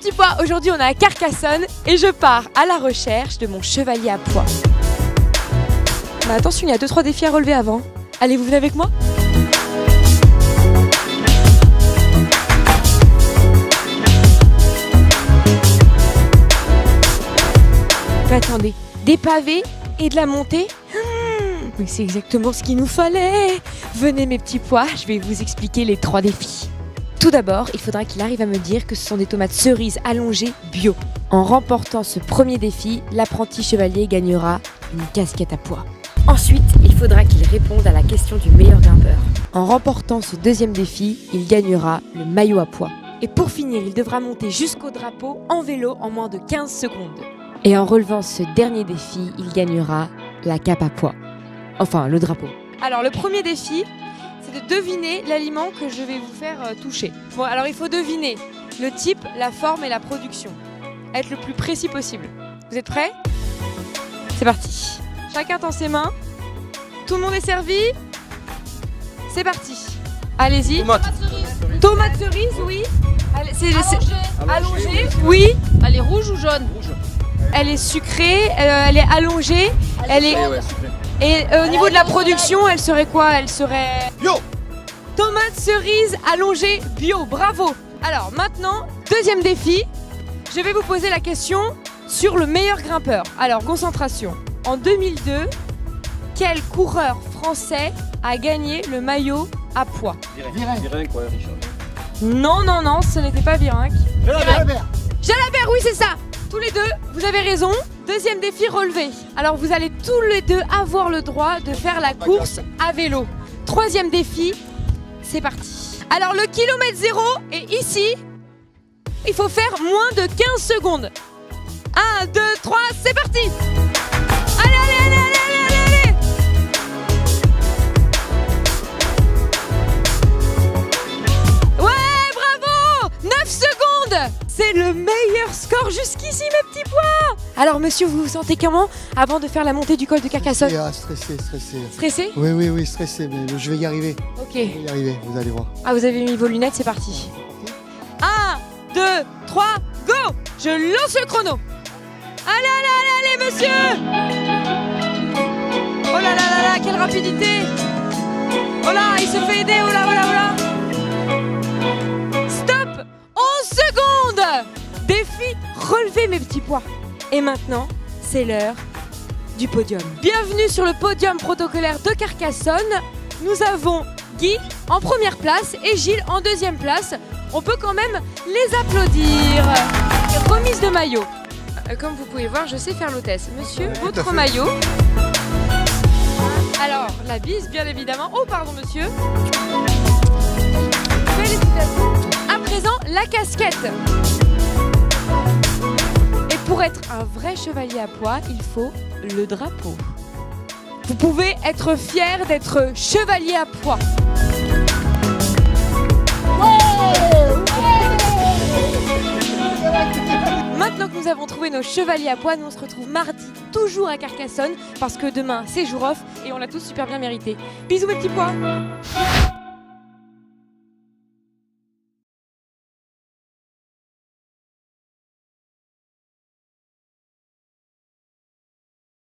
petits pois, aujourd'hui on est à Carcassonne et je pars à la recherche de mon chevalier à pois. Mais attention, il y a 2-3 défis à relever avant. Allez, vous venez avec moi? Mais attendez, des pavés et de la montée? Mais c'est exactement ce qu'il nous fallait. Venez mes petits pois, je vais vous expliquer les 3 défis. Tout d'abord, il faudra qu'il arrive à me dire que ce sont des tomates cerises allongées bio. En remportant ce premier défi, l'apprenti chevalier gagnera une casquette à pois. Ensuite, il faudra qu'il réponde à la question du meilleur grimpeur. En remportant ce deuxième défi, il gagnera le maillot à pois. Et pour finir, il devra monter jusqu'au drapeau en vélo en moins de 15 secondes. Et en relevant ce dernier défi, il gagnera la cape à pois. Enfin, le drapeau. Alors, le premier défi, c'est de deviner l'aliment que je vais vous faire toucher. Bon, alors il faut deviner le type, la forme et la production. Être le plus précis possible. Vous êtes prêts? C'est parti. Chacun tend ses mains. Tout le monde est servi. C'est parti. Allez-y. Tomate cerise, oui. Allongée, oui. Elle est rouge ou jaune? Elle est sucrée, elle est allongée. Elle est... Et au niveau de la production, elle serait quoi? Elle serait... Bio. Tomate cerise allongée bio, bravo. Alors maintenant, deuxième défi. Je vais vous poser la question sur le meilleur grimpeur. Alors, concentration. En 2002, quel coureur français a gagné le maillot à pois? Virenque, ouais, Richard. Non, ce n'était pas Virenque. Jalabert. Jalabert, oui, c'est ça. Tous les deux, vous avez raison. Deuxième défi relevé. Alors vous allez tous les deux avoir le droit de faire la course à vélo. Troisième défi, c'est parti. Alors le kilomètre zéro est ici. Il faut faire moins de 15 secondes. 1, 2, 3, c'est parti. Allez. Ouais, bravo. 9 secondes. C'est le meilleur score jusqu'ici, mes petits pois. Alors, monsieur, vous vous sentez comment avant de faire la montée du col de Carcassonne? Stressé. Stressé? Oui, stressé, mais je vais y arriver. Ok. Je vais y arriver, vous allez voir. Ah, vous avez mis vos lunettes, c'est parti. 1, 2, 3, go. Je lance le chrono. Allez, monsieur. Oh là, quelle rapidité. Oh là, il se fait aider, oh là. Stop. 11 secondes. Défi relevé, mes petits pois. Et maintenant, c'est l'heure du podium. Bienvenue sur le podium protocolaire de Carcassonne. Nous avons Guy en première place et Gilles en deuxième place. On peut quand même les applaudir. Remise de maillot. Comme vous pouvez voir, je sais faire l'hôtesse. Monsieur, votre maillot. Alors, la bise, bien évidemment. Oh, pardon, monsieur. Félicitations. À présent, la casquette. Et pour être un vrai chevalier à pois, il faut le drapeau. Vous pouvez être fier d'être chevalier à pois. Maintenant que nous avons trouvé nos chevaliers à pois, nous on se retrouve mardi, toujours à Carcassonne, parce que demain c'est jour off et on l'a tous super bien mérité. Bisous mes petits pois.